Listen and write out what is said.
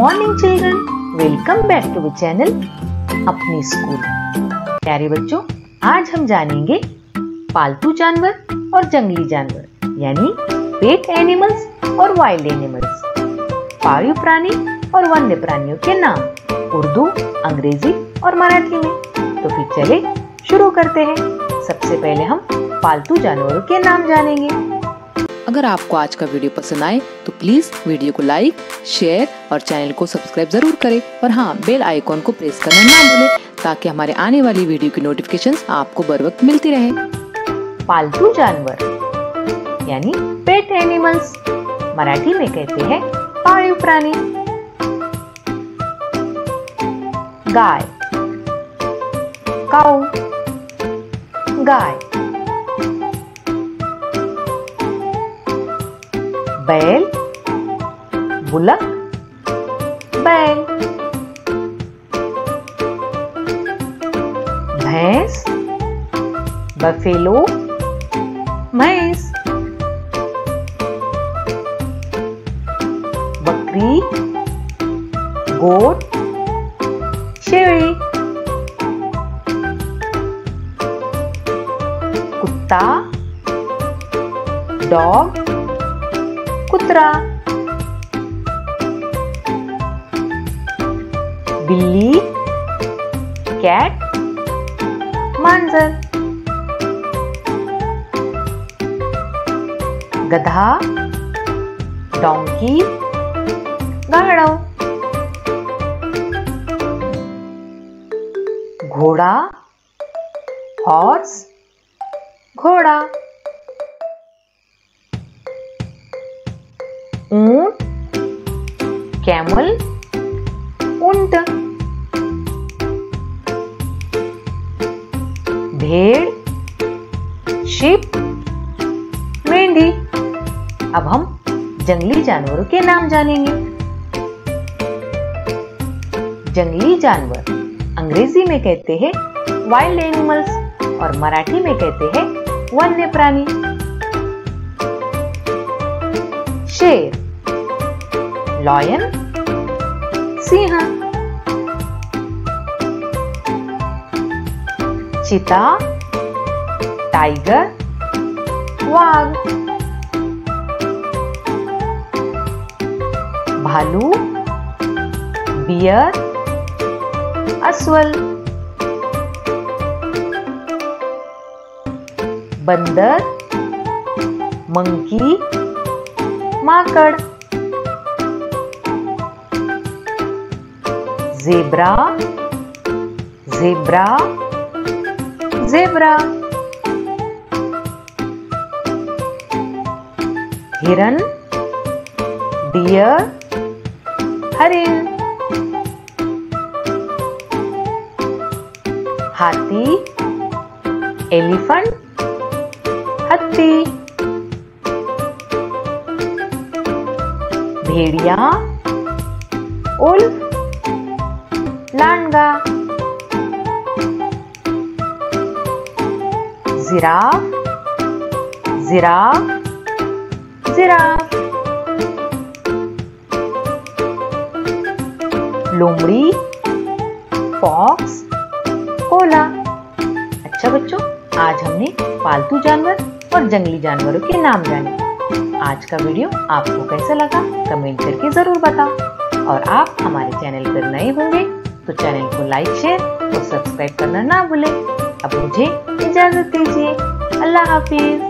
Morning children, welcome back to the channel अपनी school. प्यारे बच्चों, आज हम जानेंगे पालतू जानवर और जंगली जानवर यानी पेट एनिमल्स और वाइल्ड एनिमल्स, पालतू प्राणी और वन्य प्राणियों के नाम उर्दू, अंग्रेजी और मराठी में। तो फिर चले शुरू करते हैं। सबसे पहले हम पालतू जानवरों के नाम जानेंगे। अगर आपको आज का वीडियो पसंद आए तो प्लीज वीडियो को लाइक, शेयर और चैनल को सब्सक्राइब जरूर करें और हाँ, बेल आइकॉन को प्रेस करना ना भूलें ताकि हमारे आने वाली वीडियो की नोटिफिकेशंस आपको बर वक्त मिलती रहे। पालतू जानवर यानी पेट एनिमल्स, मराठी में कहते हैं पाळीव प्राणी। गाय, काऊ, गाय। बैल, बुलक, बैल। भैंस, बफेलो, भैंस। बकरी, गोट, शेळी। कुत्ता, डॉग, कुतरा। बिल्ली, कैट, मांजर। गधा, डोंकी, गाढव। घोड़ा, हॉर्स, घोड़ा। ऊंट, कैमल, ऊंट। भेड़, शीप, मेंढी। अब हम जंगली जानवरों के नाम जानेंगे। जंगली जानवर अंग्रेजी में कहते हैं वाइल्ड एनिमल्स और मराठी में कहते हैं वन्य प्राणी। शेर, लॉयन, सिंह। चीता, टाइगर, वाघ। भालू, बियर, अस्वल। बंदर, मंकी, माकड़। Zebra, zebra, zebra. हिरन, डियर, हरिण। हाथी, एलिफेंट, हाथी। भेड़िया, उल्फ, लांडगा। Giraffe, giraffe, giraffe. लोमड़ी, फॉक्स, कोला। अच्छा बच्चों, आज हमने पालतू जानवर और जंगली जानवरों के नाम जाने। आज का वीडियो आपको कैसा लगा कमेंट करके जरूर बताओ और आप हमारे चैनल पर नए होंगे तो चैनल को लाइक, शेयर और सब्सक्राइब करना ना भूलें। अब मुझे इजाजत दीजिए। अल्लाह हाफिज।